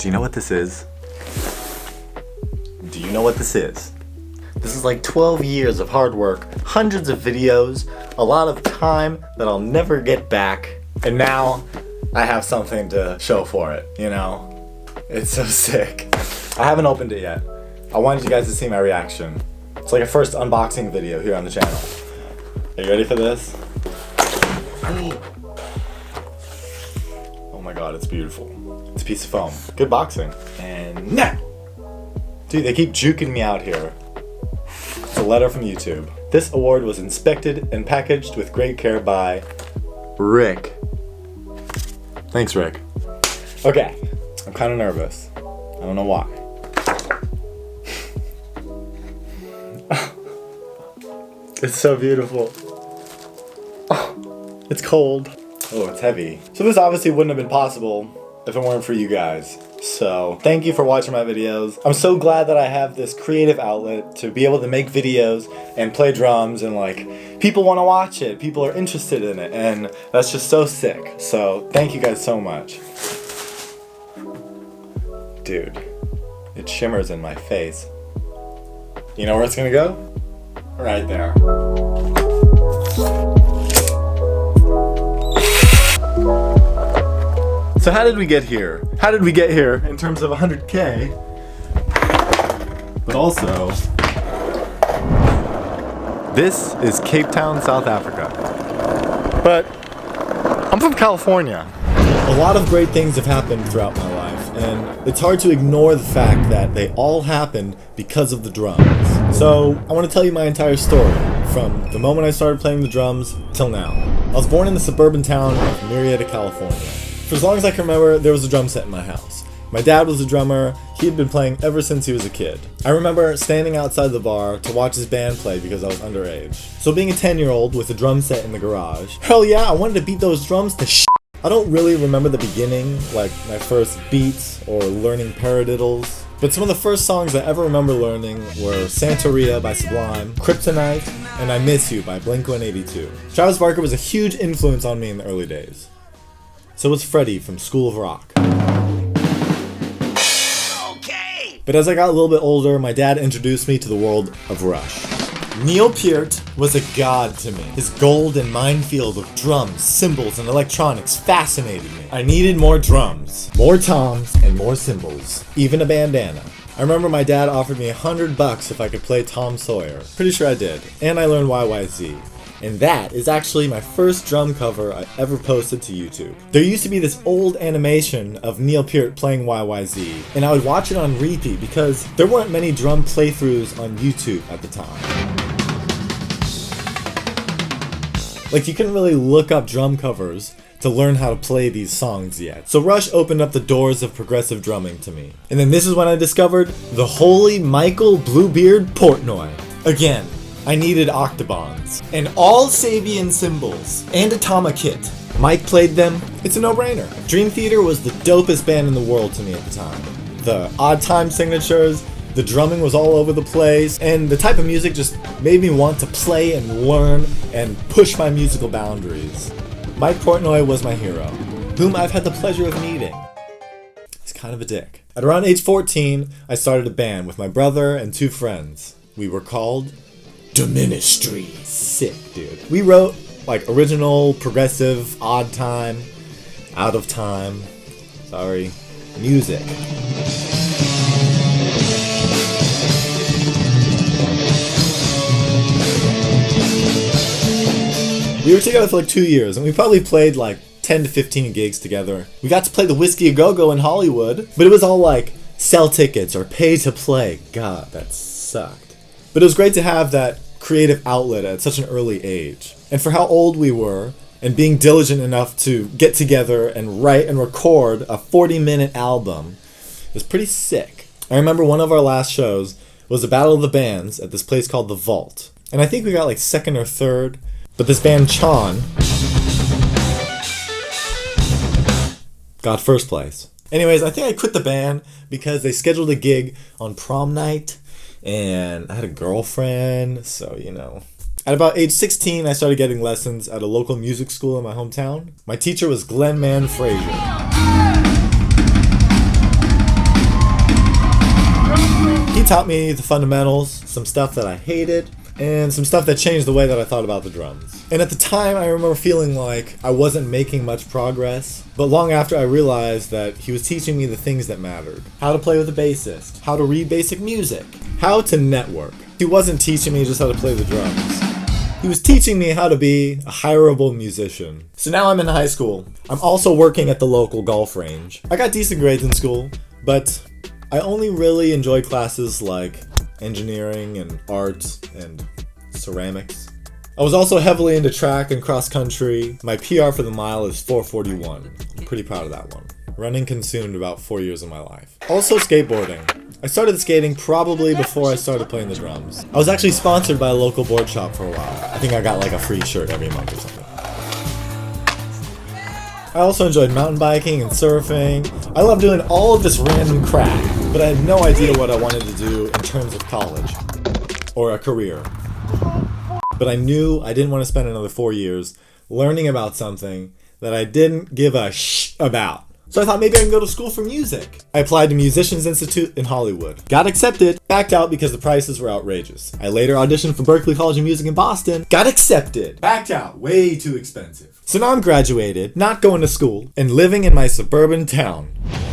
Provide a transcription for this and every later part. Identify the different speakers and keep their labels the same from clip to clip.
Speaker 1: you know what this is? Do you know what this is? This is like 12 years of hard work, hundreds of videos, a lot of time that I'll never get back, and now I have something to show for it, you know? It's so sick. I haven't opened it yet. I wanted you guys to see my reaction. It's like a first unboxing video here on the channel. Are you ready for this? Oh my god, it's beautiful. It's a piece of foam. Good boxing. And now! Dude, they keep juking me out here. It's a letter from YouTube. This award was inspected and packaged with great care by Rick. Thanks, Rick. Okay, I'm kind of nervous. I don't know why. It's so beautiful. Oh, it's cold. Oh, it's heavy. So this obviously wouldn't have been possible if it weren't for you guys. So thank you for watching my videos. I'm so glad that I have this creative outlet to be able to make videos and play drums, and like people want to watch it. People are interested in it, and that's just so sick. So thank you guys so much. Dude, it shimmers in my face. You know where it's gonna go? Right there. So how did we get here? How did we get here in terms of 100K? But also, this is Cape Town, South Africa. But I'm from California. A lot of great things have happened throughout my life, and it's hard to ignore the fact that they all happened because of the drums. So I want to tell you my entire story, from the moment I started playing the drums till now. I was born in the suburban town of Murrieta, California. For as long as I can remember, there was a drum set in my house. My dad was a drummer. He had been playing ever since he was a kid. I remember standing outside the bar to watch his band play because I was underage. So being a 10-year-old with a drum set in the garage, hell yeah, I wanted to beat those drums to shit. I don't really remember the beginning, like my first beats or learning paradiddles. But some of the first songs I ever remember learning were Santeria by Sublime, Kryptonite, and I Miss You by Blink-182. Travis Barker was a huge influence on me in the early days. So was Freddie from School of Rock. Okay. But as I got a little bit older, my dad introduced me to the world of Rush. Neil Peart was a god to me. His golden minefield of drums, cymbals, and electronics fascinated me. I needed more drums, more toms, and more cymbals, even a bandana. I remember my dad offered me $100 if I could play Tom Sawyer. Pretty sure I did. And I learned YYZ. And that is actually my first drum cover I ever posted to YouTube. There used to be this old animation of Neil Peart playing YYZ, and I would watch it on repeat because there weren't many drum playthroughs on YouTube at the time. Like, you couldn't really look up drum covers to learn how to play these songs yet. So Rush opened up the doors of progressive drumming to me. And then this is when I discovered the holy Michael Bluebeard Portnoy. Again, I needed octobons, and all Sabian cymbals, and a Tama kit. Mike played them, it's a no-brainer. Dream Theater was the dopest band in the world to me at the time. The odd time signatures, the drumming was all over the place, and the type of music just made me want to play and learn and push my musical boundaries. Mike Portnoy was my hero, whom I've had the pleasure of meeting. He's kind of a dick. At around age 14, I started a band with my brother and 2 friends. We were called Ministry. Sick, dude. We wrote like original, progressive, odd time, out of time, sorry, music. We were together for like 2 years, and we probably played like 10 to 15 gigs together. We got to play the Whiskey A Go-Go in Hollywood, but it was all like sell tickets or pay to play. God, that sucked. But it was great to have that creative outlet at such an early age. And for how old we were, and being diligent enough to get together and write and record a 40-minute album, was pretty sick. I remember one of our last shows was a battle of the bands at this place called The Vault. And I think we got like 2nd or 3rd, but this band Chon got 1st place. Anyways, I think I quit the band because they scheduled a gig on prom night, and I had a girlfriend, so, you know. At about age 16, I started getting lessons at a local music school in my hometown. My teacher was Glenn Man Frazier. taught me the fundamentals, some stuff that I hated, and some stuff that changed the way that I thought about the drums. And at the time, I remember feeling like I wasn't making much progress, but long after I realized that he was teaching me the things that mattered. How to play with a bassist, how to read basic music, how to network. He wasn't teaching me just how to play the drums. He was teaching me how to be a hireable musician. So now I'm in high school. I'm also working at the local golf range. I got decent grades in school, but I only really enjoyed classes like engineering and art and ceramics. I was also heavily into track and cross country. My PR for the mile is 4:41. I'm pretty proud of that one. Running consumed about 4 years of my life. Also skateboarding. I started skating probably before I started playing the drums. I was actually sponsored by a local board shop for a while. I think I got like a free shirt every month or something. I also enjoyed mountain biking and surfing. I love doing all of this random crap, but I had no idea what I wanted to do in terms of college or a career. But I knew I didn't want to spend another 4 years learning about something that I didn't give a about. So I thought maybe I can go to school for music. I applied to Musicians Institute in Hollywood. Got accepted, backed out because the prices were outrageous. I later auditioned for Berklee College of Music in Boston. Got accepted, backed out, way too expensive. So now I'm graduated, not going to school, and living in my suburban town.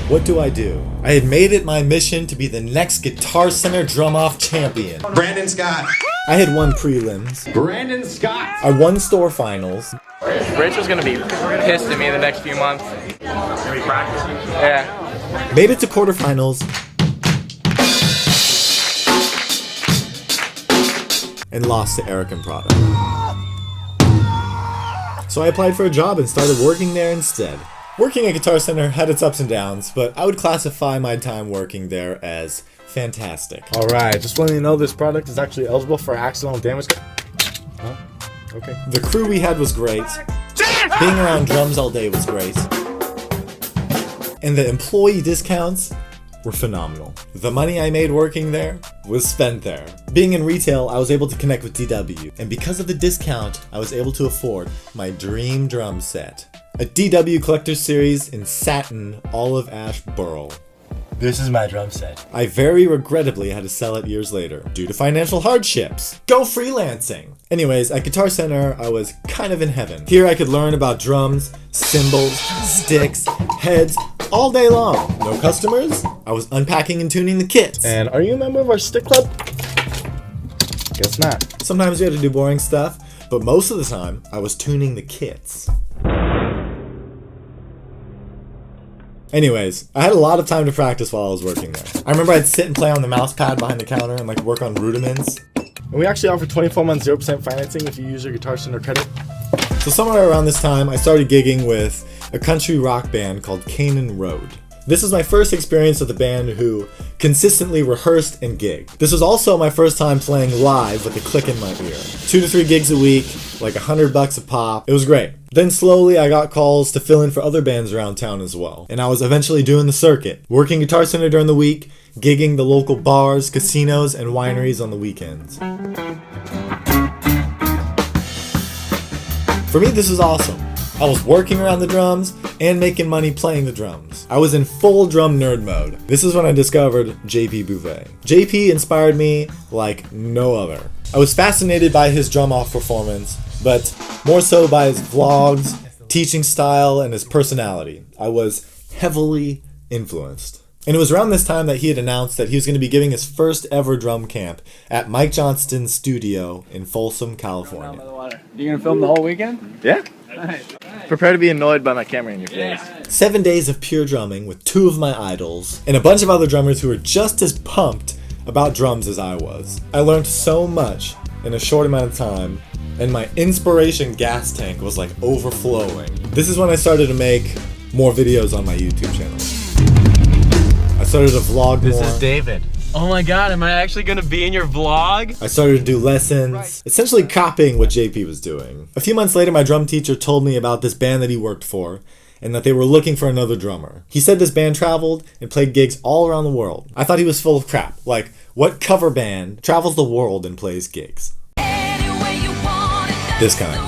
Speaker 1: What do? I had made it my mission to be the next Guitar Center drum-off champion.
Speaker 2: Brandon Scott.
Speaker 1: I had won prelims.
Speaker 2: Brandon Scott.
Speaker 1: I won store finals.
Speaker 3: Rachel's gonna be pissed at me the next few months. Yeah.
Speaker 1: Made it to quarterfinals. And lost to Eric and Prada. So I applied for a job and started working there instead. Working at Guitar Center had its ups and downs, but I would classify my time working there as fantastic.
Speaker 4: Alright, just letting you know this product is actually eligible for accidental damage. Oh, okay.
Speaker 1: The crew we had was great. Being around drums all day was great. And the employee discounts were phenomenal. The money I made working there was spent there. Being in retail, I was able to connect with DW, and because of the discount, I was able to afford my dream drum set. A DW Collector's Series in satin olive ash burl.
Speaker 4: This is my drum set.
Speaker 1: I very regrettably had to sell it years later, due to financial hardships. Go freelancing! Anyways, at Guitar Center, I was kind of in heaven. Here I could learn about drums, cymbals, sticks, heads, all day long. No customers, I was unpacking and tuning the kits.
Speaker 4: And are you a member of our stick club? Guess not.
Speaker 1: Sometimes we had to do boring stuff, but most of the time, I was tuning the kits. Anyways, I had a lot of time to practice while I was working there. I remember I'd sit and play on the mouse pad behind the counter and like work on rudiments.
Speaker 4: And we actually offer 24 months 0% financing if you use your Guitar Center credit.
Speaker 1: So somewhere around this time, I started gigging with a country rock band called Canaan Road. This was my first experience with a band who consistently rehearsed and gigged. This was also my first time playing live with a click in my ear. 2 to 3 gigs a week, like $100 a pop. It was great. Then slowly I got calls to fill in for other bands around town as well. And I was eventually doing the circuit, working Guitar Center during the week, gigging the local bars, casinos, and wineries on the weekends. For me, this was awesome. I was working around the drums and making money playing the drums. I was in full drum nerd mode. This is when I discovered JP Bouvet. JP inspired me like no other. I was fascinated by his drum-off performance, but more so by his vlogs, teaching style, and his personality. I was heavily influenced. And it was around this time that he had announced that he was going to be giving his first ever drum camp at Mike Johnston's studio in Folsom, California.
Speaker 3: You gonna film the whole weekend?
Speaker 4: Yeah.
Speaker 3: Nice.
Speaker 4: Prepare to be annoyed by my camera in your face.
Speaker 1: 7 days of pure drumming with 2 of my idols and a bunch of other drummers who were just as pumped about drums as I was. I learned so much in a short amount of time, and my inspiration gas tank was like overflowing. This is when I started to make more videos on my YouTube channel. I started to vlog more.
Speaker 4: This is David.
Speaker 3: Oh my god, am I actually gonna be in your vlog?
Speaker 1: I started to do lessons, essentially copying what JP was doing. A few months later, my drum teacher told me about this band that he worked for, and that they were looking for another drummer. He said this band traveled and played gigs all around the world. I thought he was full of crap. Like, what cover band travels the world and plays gigs? This kind.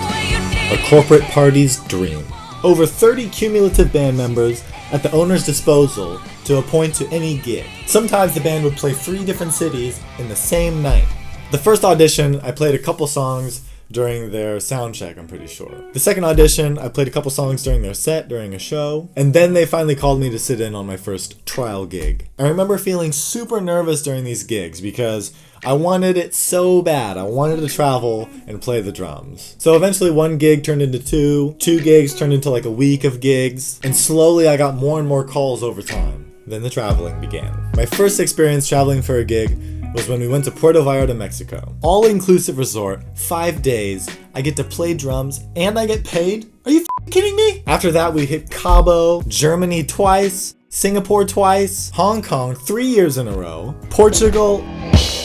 Speaker 1: A corporate party's dream. Over 30 cumulative band members at the owner's disposal to a point to any gig. Sometimes the band would play 3 different cities in the same night. The first audition, I played a couple songs during their sound check, I'm pretty sure. The second audition, I played a couple songs during their set, during a show, and then they finally called me to sit in on my first trial gig. I remember feeling super nervous during these gigs because I wanted it so bad. I wanted to travel and play the drums. So eventually 1 gig turned into 2 gigs turned into like a week of gigs, and slowly I got more and more calls over time. Then the traveling began. My first experience traveling for a gig was when we went to Puerto Vallarta, Mexico. All-inclusive resort, 5 days, I get to play drums, and I get paid? Are you kidding me? After that, we hit Cabo, Germany twice, Singapore twice, Hong Kong 3 years in a row, Portugal.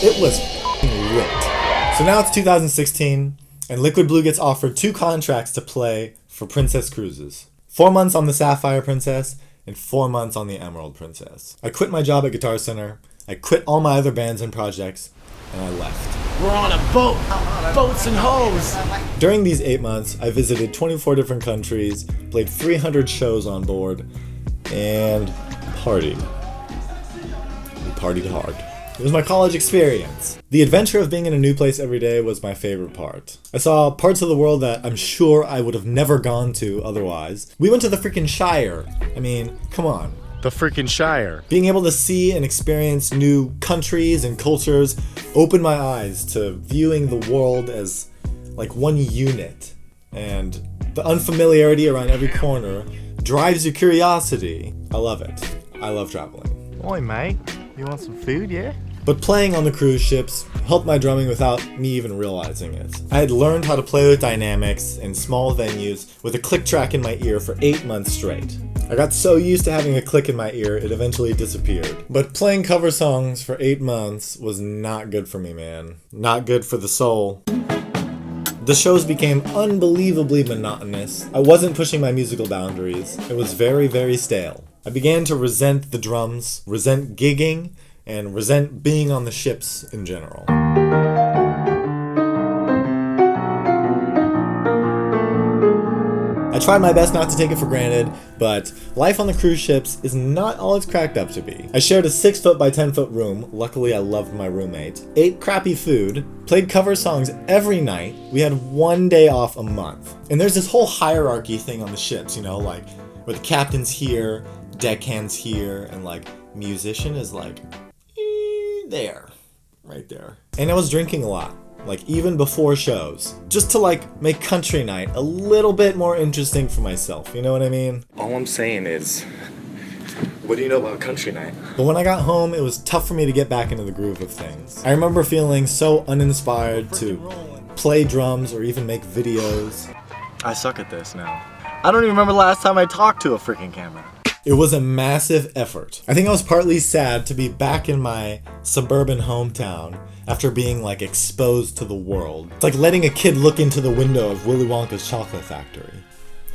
Speaker 1: It was lit. So now it's 2016, and Liquid Blue gets offered 2 contracts to play for Princess Cruises. 4 months on the Sapphire Princess, and 4 months on the Emerald Princess. I quit my job at Guitar Center, I quit all my other bands and projects, and I left.
Speaker 4: We're on a boat! Boats and hoes!
Speaker 1: During these 8 months, I visited 24 different countries, played 300 shows on board, and partied. We partied hard. It was my college experience. The adventure of being in a new place every day was my favorite part. I saw parts of the world that I'm sure I would have never gone to otherwise. We went to the freaking Shire. I mean, come on.
Speaker 4: The freaking Shire.
Speaker 1: Being able to see and experience new countries and cultures opened my eyes to viewing the world as like one unit. And the unfamiliarity around every corner drives your curiosity. I love it. I love traveling.
Speaker 4: Oi, mate. You want some food, yeah?
Speaker 1: But playing on the cruise ships helped my drumming without me even realizing it. I had learned how to play with dynamics in small venues with a click track in my ear for 8 months straight. I got so used to having a click in my ear, it eventually disappeared. But playing cover songs for 8 months was not good for me, man. Not good for the soul. The shows became unbelievably monotonous. I wasn't pushing my musical boundaries. It was very, very stale. I began to resent the drums, resent gigging, and resent being on the ships in general. I tried my best not to take it for granted, but life on the cruise ships is not all it's cracked up to be. I shared a 6-foot by 10-foot room, luckily I loved my roommate, ate crappy food, played cover songs every night, we had 1 day off a month. And there's this whole hierarchy thing on the ships, you know, like, where the captain's here, deckhand's here, and like, musician is like, there, right there. And I was drinking a lot, like even before shows, just to like make country night a little bit more interesting for myself, you know what I mean?
Speaker 3: All I'm saying is,
Speaker 1: what do you know about country night? But when I got home, it was tough for me to get back into the groove of things. I remember feeling so uninspired to play drums or even make videos.
Speaker 4: I suck at this now. I don't even remember the last time I talked to a freaking camera.
Speaker 1: It was a massive effort. I think I was partly sad to be back in my suburban hometown after being like exposed to the world. It's like letting a kid look into the window of Willy Wonka's chocolate factory.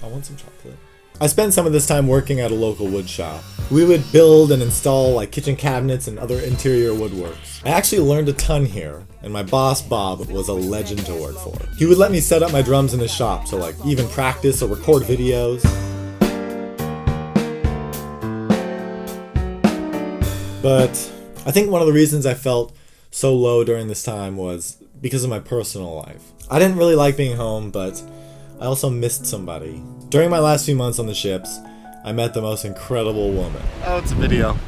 Speaker 1: I want some chocolate. I spent some of this time working at a local wood shop. We would build and install like kitchen cabinets and other interior woodworks. I actually learned a ton here, and my boss Bob was a legend to work for. He would let me set up my drums in his shop to like even practice or record videos. But I think one of the reasons I felt so low during this time was because of my personal life. I didn't really like being home, but I also missed somebody. During my last few months on the ships, I met the most incredible woman.
Speaker 4: Oh, it's a video.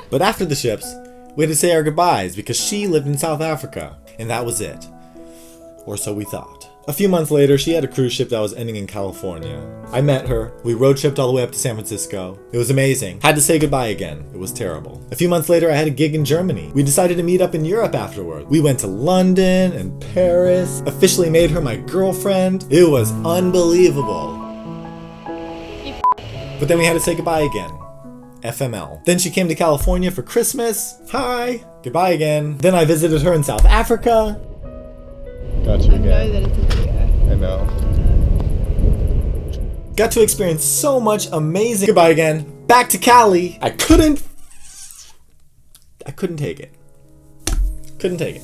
Speaker 1: But after the ships, we had to say our goodbyes because she lived in South Africa, and that was it. Or so we thought. A few months later, she had a cruise ship that was ending in California. I met her, we road tripped all the way up to San Francisco. It was amazing. Had to say goodbye again. It was terrible. A few months later, I had a gig in Germany. We decided to meet up in Europe afterward. We went to London and Paris, officially made her my girlfriend. It was unbelievable. But then we had to say goodbye again. FML. Then she came to California for Christmas. Hi. Goodbye again. Then I visited her in South Africa.
Speaker 4: Got you again.
Speaker 2: I know that it's a video.
Speaker 4: I know.
Speaker 1: Got to experience so much amazing. Goodbye again. Back to Cali. I couldn't take it. Couldn't take it.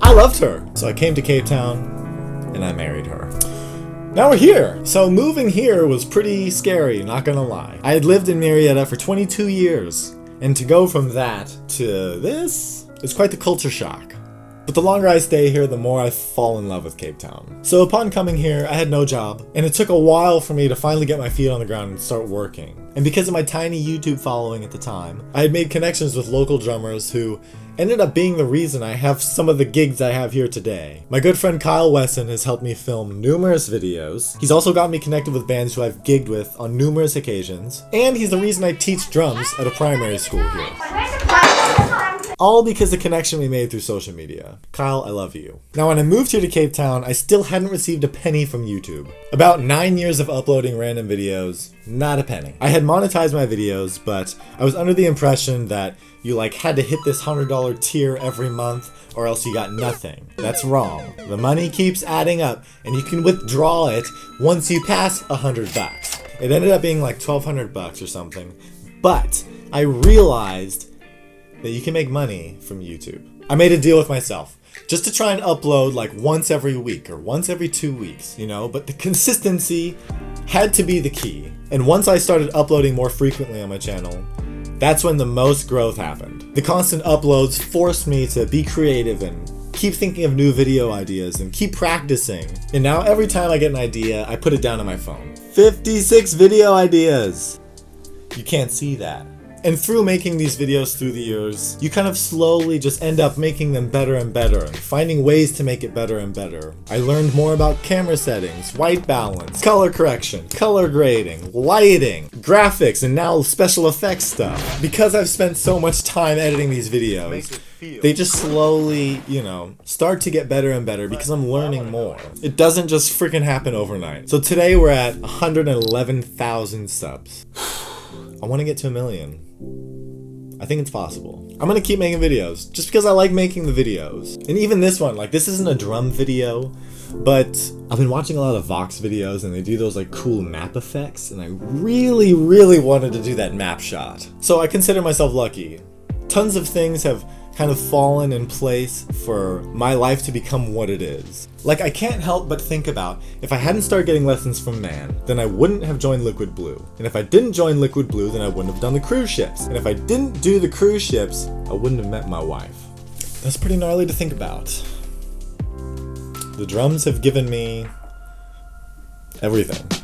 Speaker 1: I loved her. So I came to Cape Town and I married her. Now we're here! So moving here was pretty scary, not gonna lie. I had lived in Marietta for 22 years, and to go from that to this is quite the culture shock. But the longer I stay here, the more I fall in love with Cape Town. So upon coming here, I had no job, and it took a while for me to finally get my feet on the ground and start working. And because of my tiny YouTube following at the time, I had made connections with local drummers who ended up being the reason I have some of the gigs I have here today. My good friend Kyle Wesson has helped me film numerous videos. He's also got me connected with bands who I've gigged with on numerous occasions. And he's the reason I teach drums at a primary school here. All because of the connection we made through social media. Kyle, I love you. Now when I moved here to Cape Town, I still hadn't received a penny from YouTube. About 9 years of uploading random videos, not a penny. I had monetized my videos, but I was under the impression that you had to hit this $100 tier every month or else you got nothing. That's wrong. The money keeps adding up and you can withdraw it once you pass $100. It ended up being like $1,200 or something, but I realized that you can make money from YouTube. I made a deal with myself just to try and upload once every week or once every 2 weeks, but the consistency had to be the key. And once I started uploading more frequently on my channel, that's when the most growth happened. The constant uploads forced me to be creative and keep thinking of new video ideas and keep practicing. And now every time I get an idea, I put it down on my phone. 56 video ideas! You can't see that. And through making these videos through the years, you kind of slowly just end up making them better and better and finding ways to make it better and better. I learned more about camera settings, white balance, color correction, color grading, lighting, graphics, and now special effects stuff. Because I've spent so much time editing these videos, they just slowly, start to get better and better because I'm learning more. It doesn't just freaking happen overnight. So today we're at 111,000 subs. I want to get to 1 million. I think it's possible. I'm gonna keep making videos just because I like making the videos. And even this one, this isn't a drum video, but I've been watching a lot of Vox videos and they do those cool map effects, and I really, really wanted to do that map shot. So I consider myself lucky. Tons of things have kind of fallen in place for my life to become what it is. I can't help but think about, if I hadn't started getting lessons from Man, then I wouldn't have joined Liquid Blue. And if I didn't join Liquid Blue, then I wouldn't have done the cruise ships. And if I didn't do the cruise ships, I wouldn't have met my wife. That's pretty gnarly to think about. The drums have given me everything.